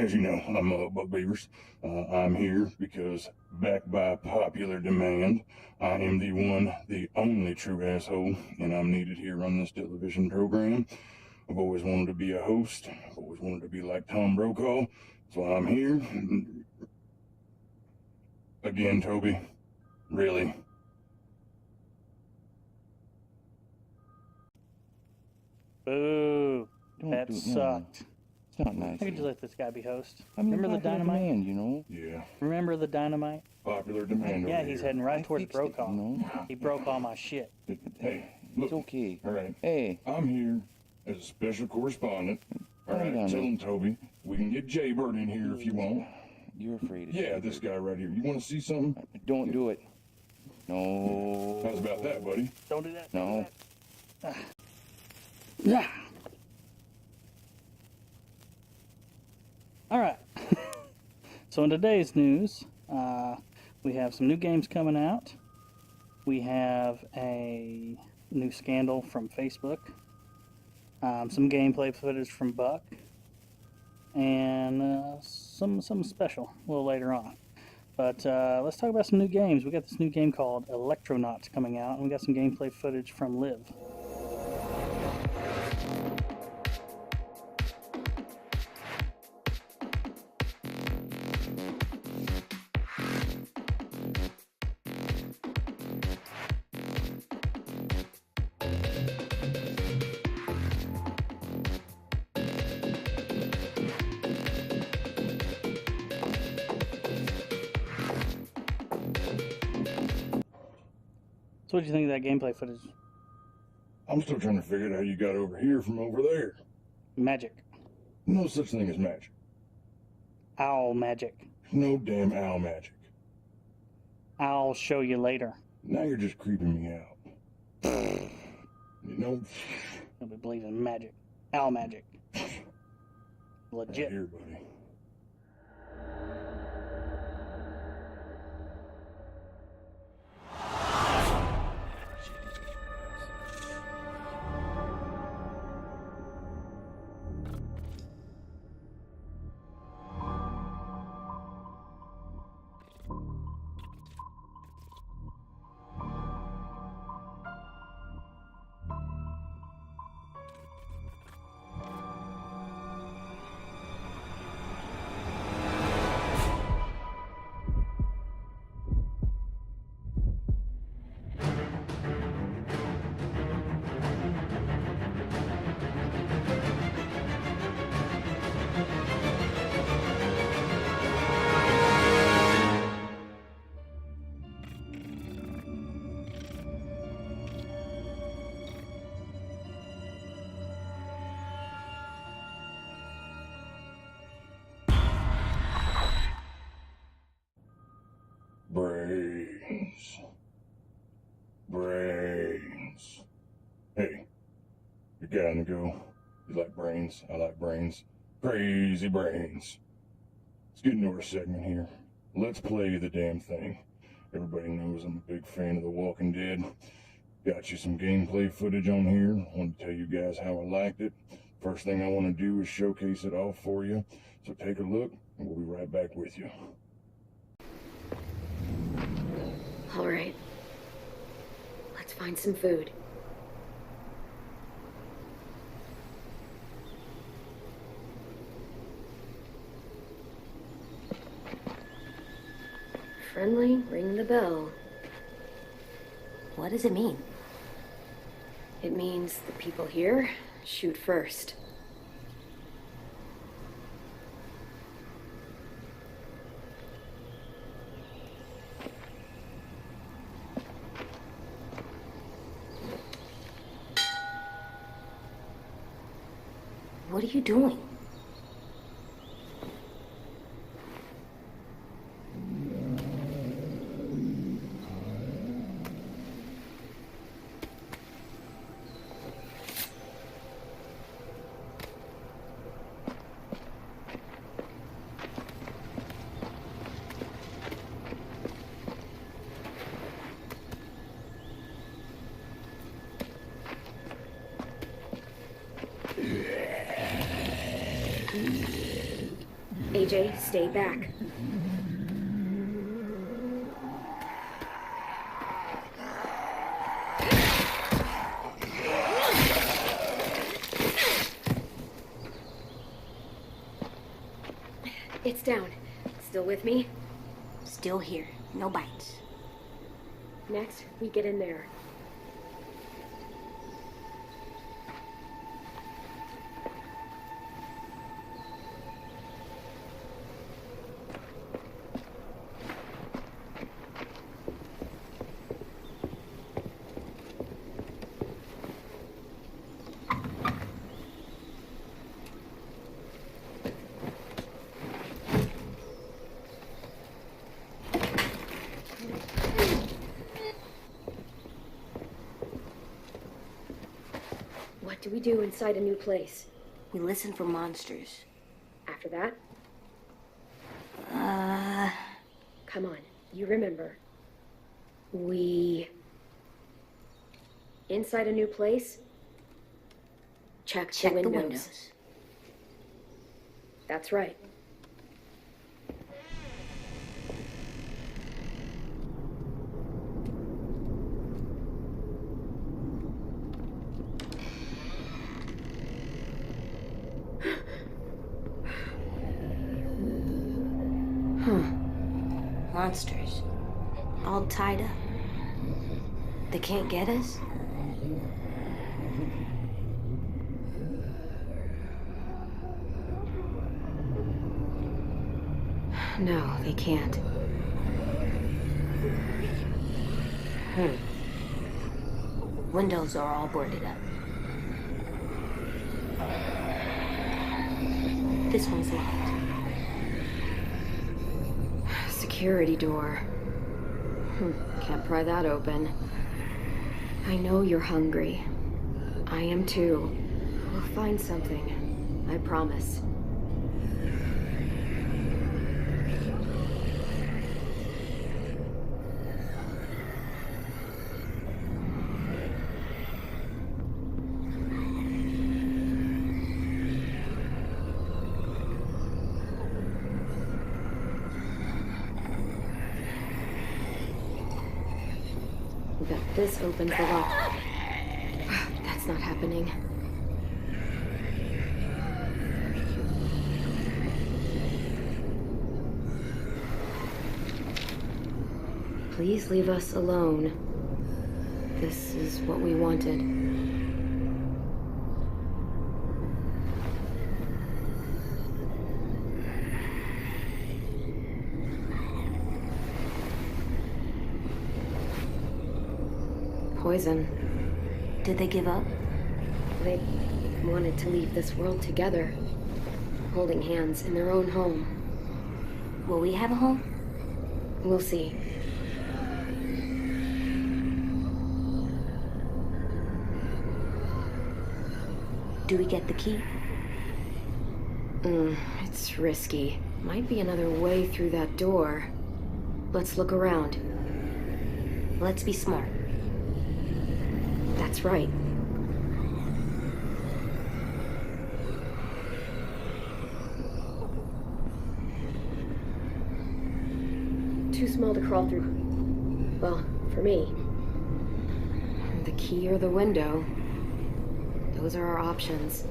As you know, I'm Buck Beavers. I'm here because, backed by popular demand, I am the one, the only true asshole, and I'm needed here on this television program. I've always wanted to be a host. I've always wanted to be like Tom Brokaw, so I'm here. Again, Toby. Really? Boo. That No, sucked. it's not nice. How could you let this guy be host? I mean, Remember the popular dynamite? demand, you know? Yeah. Remember the dynamite? Popular demand Yeah, over he's here. heading right I towards fixed it, Brokaw. you know? He broke all my shit. Hey, look. It's okay. All right. Hey, I'm here as a special correspondent. All right, down, tell dude. him, Toby, we can get Jaybird in here if you want. you're afraid of Yeah, it. this guy right here. You want to see something? Don't do it. No. How's about that, buddy? Don't do that. No. Yeah. All right. So in today's news, we have some new games coming out. We have a new scandal from Facebook, some gameplay footage from Buck, and some special a little later on. But let's talk about some new games. We got this new game called Electronauts coming out, and we got some gameplay footage from Liv. So what do you think of that gameplay footage? I'm still trying to figure out how you got over here from over there. Magic. No such thing as magic. Owl magic. No damn owl magic. I'll show you later. Now you're just creeping me out. You know? Nobody believes in magic. Owl magic. Right Legit. here, buddy. Brains. Brains. Hey, you gotta go. You like brains? I like brains. Crazy brains. Let's get into our segment here. Let's play the damn thing. Everybody knows I'm a big fan of The Walking Dead. Got you some gameplay footage on here. I want to tell you guys how I liked it. First thing I want to do is showcase it all for you. So take a look, and we'll be right back with you. All right. Let's find some food. Friendly, ring the bell. What does it mean? It means the people here shoot first. What are you doing? AJ, stay back. It's down. Still with me? Still here. No bites. Next, we get in there. What do we do inside a new place? We listen for monsters. After that? Uh, Come on, you remember. Inside a new place? Check check the the windows. windows. That's right. Monsters. All tied up. They can't get us? No, they can't. Windows are all boarded up. This one's locked. Security door. Can't pry that open. I know you're hungry. I am too. We'll find something. I promise. Bet this opens the lock. That's not happening. Please leave us alone. This is what we wanted. Poison. Did they give up? They wanted to leave this world together, holding hands in their own home. Will we have a home? We'll see. Do we get the key? It's risky. Might be another way through that door. Let's look around. Let's be smart. That's right. Too small to crawl through. Well, for me. The key or the window. Those are our options.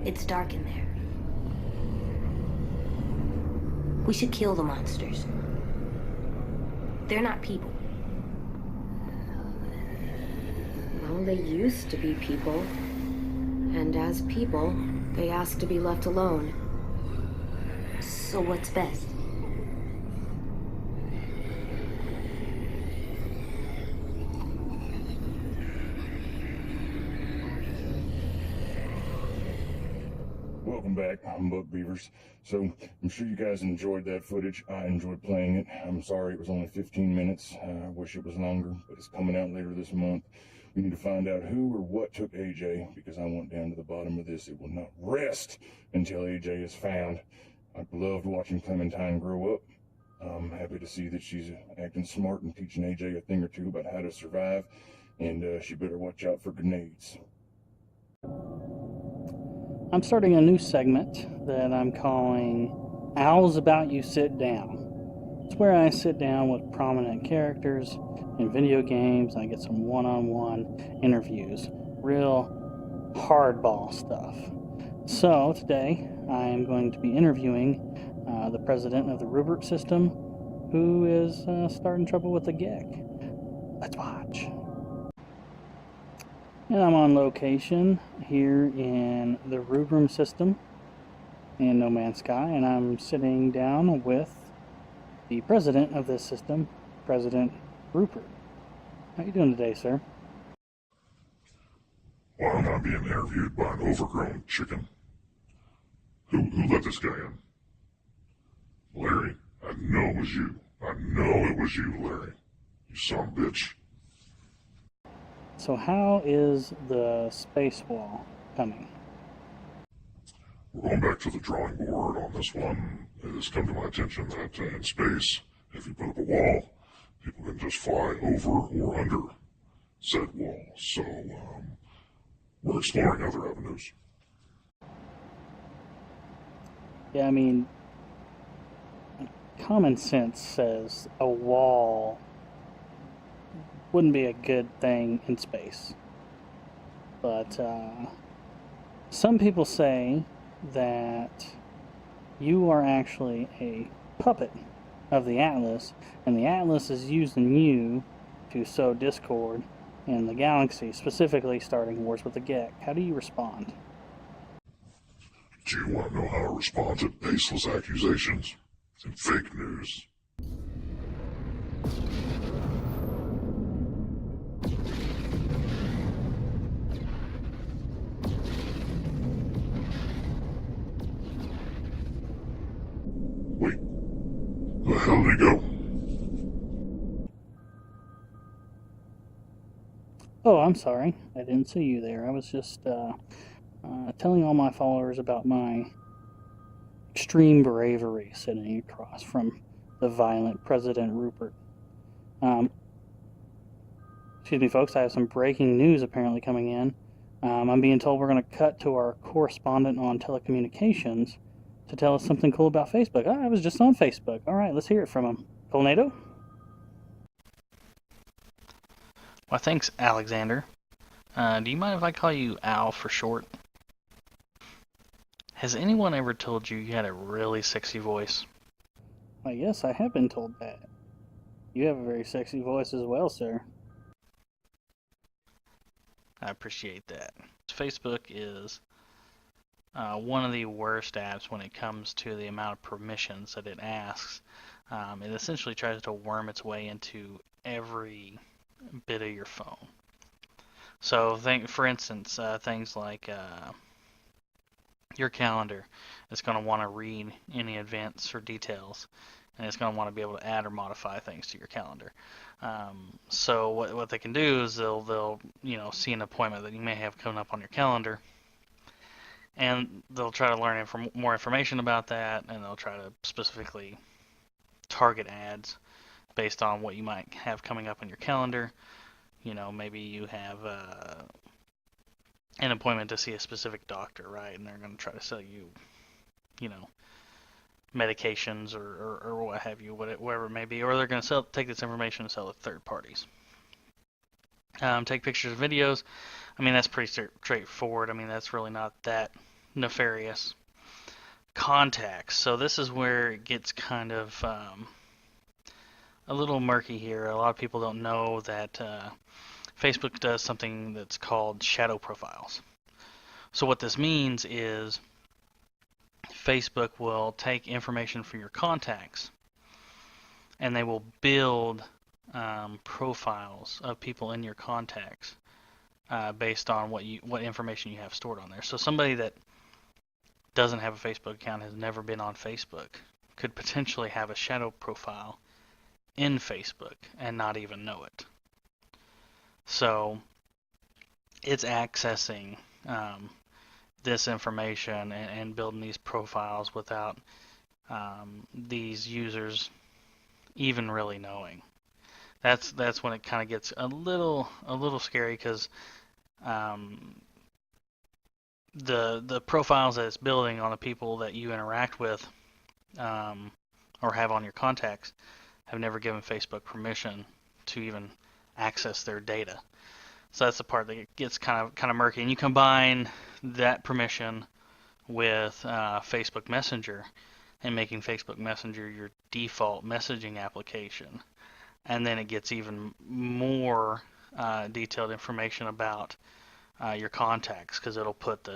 It's dark in there. We should kill the monsters. They're not people. Well, they used to be people. And as people, they asked to be left alone. So what's best? Welcome back, Buck Beavers. So, I'm sure you guys enjoyed that footage. I enjoyed playing it. I'm sorry it was only 15 minutes. I wish it was longer, but it's coming out later this month. We need to find out who or what took AJ, because I want down to the bottom of this. It will not rest until AJ is found. I've loved watching Clementine grow up. I'm happy to see that she's acting smart and teaching AJ a thing or two about how to survive, and she better watch out for grenades. I'm starting a new segment that I'm calling Owls About You Sit Down. It's where I sit down with prominent characters in video games and I get some one-on-one interviews. Real hardball stuff. So today I am going to be interviewing the president of the Rupert system who is starting trouble with the GEC. Let's watch. And I'm on location here in the Rubrum system in No Man's Sky, and I'm sitting down with the president of this system, President Rupert. How you doing today, sir? Why am I being interviewed by an overgrown chicken? Who let this guy in? Larry, I know it was you. I know it was you, Larry. You son of a bitch. So how is the space wall coming? We're going back to the drawing board on this one. It has come to my attention that in space, if you put up a wall, people can just fly over or under said wall. So, we're exploring other avenues. Yeah, I mean, common sense says a wall wouldn't be a good thing in space. But some people say that you are actually a puppet of the Atlas, and the Atlas is using you to sow discord in the galaxy, specifically starting wars with the GEC. How do you respond? Do you want to know how to respond to baseless accusations and fake news? Wait, where the hell did he go? Oh, I'm sorry. I didn't see you there. I was just telling all my followers about my extreme bravery sitting across from the violent President Rupert. Excuse me, folks. I have some breaking news apparently coming in. I'm being told we're going to cut to our correspondent on telecommunications to tell us something cool about Facebook. I was just on Facebook. All right, let's hear it from him. Colnado? Well, thanks, Alexander. Do you mind if I call you Al for short? Has anyone ever told you you had a really sexy voice? Why, yes, I have been told that. You have a very sexy voice as well, sir. I appreciate that. Facebook is one of the worst apps when it comes to the amount of permissions that it asks. It essentially tries to worm its way into every bit of your phone. So, for instance, things like your calendar. It's going to want to read any events or details, and it's going to want to be able to add or modify things to your calendar. So what they can do is they'll see an appointment that you may have coming up on your calendar, and they'll try to learn more information about that, and they'll try to specifically target ads based on what you might have coming up on your calendar. Maybe you have an appointment to see a specific doctor, right? And they're going to try to sell you, medications or what have you, whatever it may be. Or they're going to take this information and sell it to third parties. Take pictures and videos. I mean, that's pretty straightforward. I mean, that's really not that nefarious. Contacts. So this is where it gets kind of a little murky here. A lot of people don't know that Facebook does something that's called shadow profiles. So what this means is Facebook will take information from your contacts and they will build profiles of people in your contacts based on what information you have stored on there. So somebody that doesn't have a Facebook account, has never been on Facebook, could potentially have a shadow profile in Facebook and not even know it. So it's accessing this information and building these profiles without these users even really knowing. That's when it kind of gets a little scary, because the profiles that it's building on the people that you interact with, or have on your contacts, have never given Facebook permission to even access their data. So that's the part that gets kind of murky. And you combine that permission with Facebook Messenger, and making Facebook Messenger your default messaging application, and then it gets even more detailed information about your contacts, because it'll put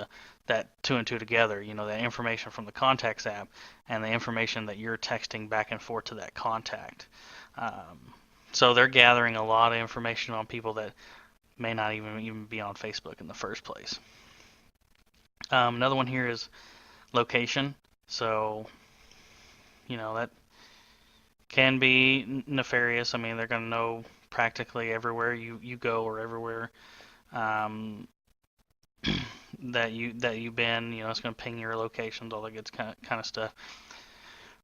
that two and two together. That information from the contacts app and the information that you're texting back and forth to that contact. So they're gathering a lot of information on people that may not even be on Facebook in the first place. Another one here is location. So, that can be nefarious. I mean, they're going to know practically everywhere you go, or everywhere that you've been. It's going to ping your locations, all that good kind of stuff.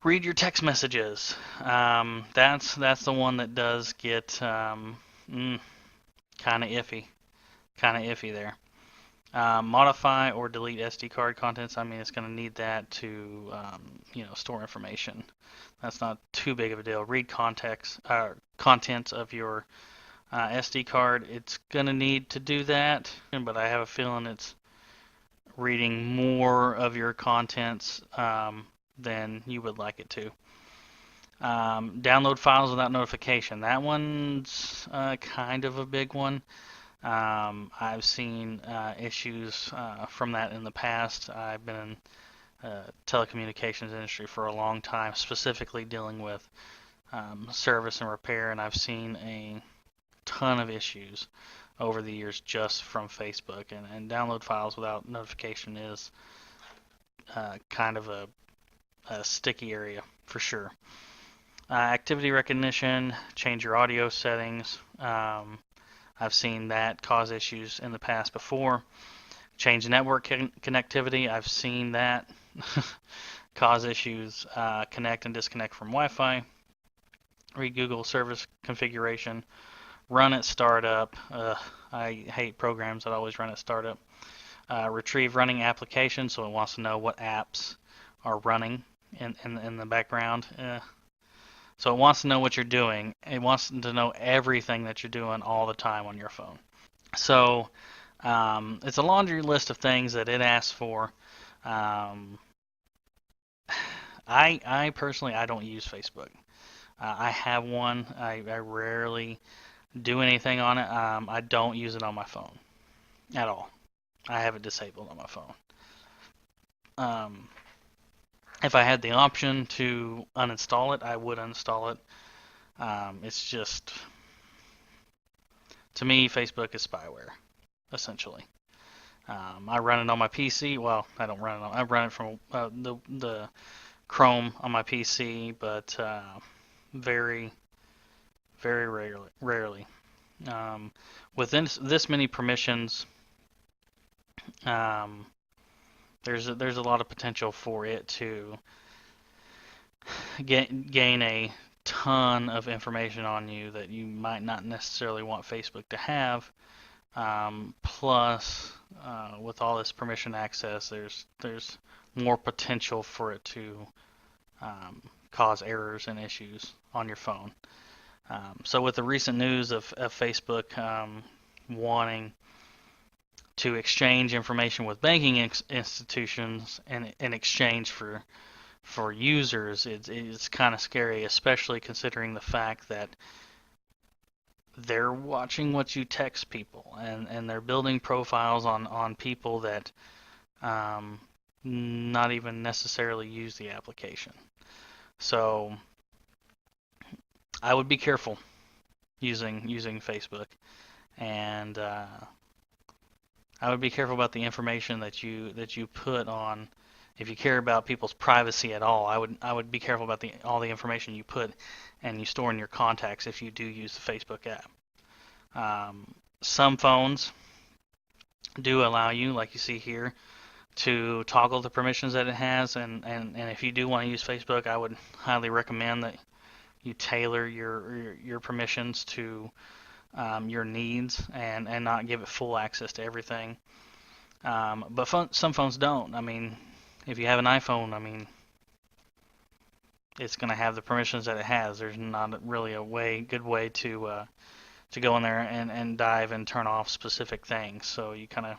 Read your text messages. That's the one that does get kind of iffy there. Modify or delete SD card contents. I mean, it's going to need that to store information. That's not too big of a deal. Read contents of your SD card. It's going to need to do that, but I have a feeling it's reading more of your contents than you would like it to. Download files without notification. That one's kind of a big one. I've seen issues from that in the past. I've been in telecommunications industry for a long time, specifically dealing with service and repair, and I've seen a ton of issues over the years just from Facebook. And download files without notification is kind of a sticky area for sure. Activity recognition, change your audio settings. I've seen that cause issues in the past before. Change network connectivity. I've seen that cause issues. Connect and disconnect from Wi-Fi. Read Google service configuration. Run at startup. I hate programs that always run at startup. Retrieve running applications, so it wants to know what apps are running in the background. So it wants to know what you're doing. It wants to know everything that you're doing all the time on your phone. So it's a laundry list of things that it asks for. I personally, I don't use Facebook. I have one. I rarely do anything on it. I don't use it on my phone at all. I have it disabled on my phone. If I had the option to uninstall it, I would uninstall it. It's just, to me, Facebook is spyware, essentially. I run it on my PC. Well, I don't run it on. I run it from the Chrome on my PC, but very, very rarely. With this many permissions, there's a lot of potential for it to gain a ton of information on you that you might not necessarily want Facebook to have. Plus, with all this permission access, there's more potential for it to cause errors and issues on your phone. So with the recent news of Facebook wanting to exchange information with banking institutions in exchange for users, it's kind of scary, especially considering the fact that they're watching what you text people, and they're building profiles on people that not even necessarily use the application. So I would be careful using Facebook, and I would be careful about the information that you put on. If you care about people's privacy at all, I would be careful about all the information you put and you store in your contacts if you do use the Facebook app. Some phones do allow you, like you see here, to toggle the permissions that it has, and if you do want to use Facebook, I would highly recommend that you tailor your permissions to your needs and not give it full access to everything. But some phones don't. I mean, if you have an iPhone, I mean, it's going to have the permissions that it has. There's not really a good way to go in there and dive and turn off specific things. So you kind of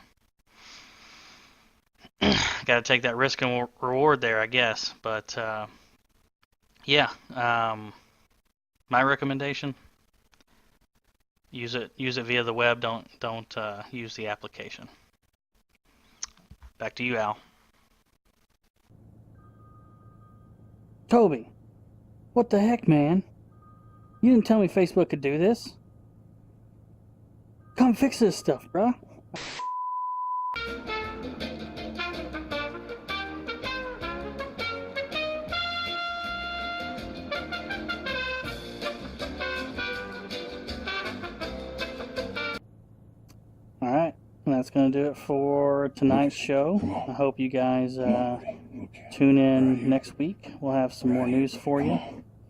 got to take that risk and reward there, I guess. But yeah, my recommendation: use it via the web. Don't use the application. Back to you, Al. Toby, what the heck, man? You didn't tell me Facebook could do this. Come fix this stuff, bruh. Alright, that's going to do it for tonight's show. I hope you guys tune in next week. We'll have some more news for you.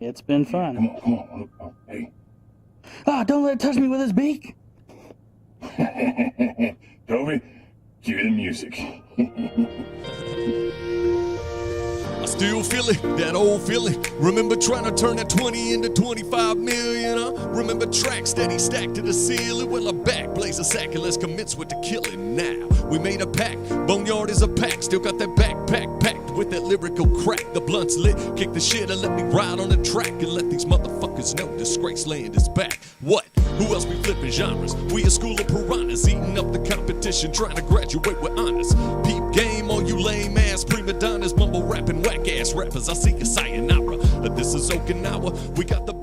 It's been fun. Come on, look, hey. Ah, don't let it touch me with his beak! Toby, cue the music. I still feel it, that old feeling. Remember trying to turn that 20 into 25 million, huh? Remember tracks steady stacked to the ceiling. Well, I'm back, blaze a sack, and let's commence with the killing now. We made a pact, Boneyard is a pack. Still got that backpack packed with that lyrical crack. The blunt's lit, kick the shit and let me ride on the track. And let these motherfuckers know Disgrace Land is back. What? Who else be flipping genres? We a school of piranhas, eating up the competition, trying to graduate with honors. Peep game, all you lame ass prima donnas, mumble rapping whack ass rappers. I see you sayonara. This is Okinawa. We got the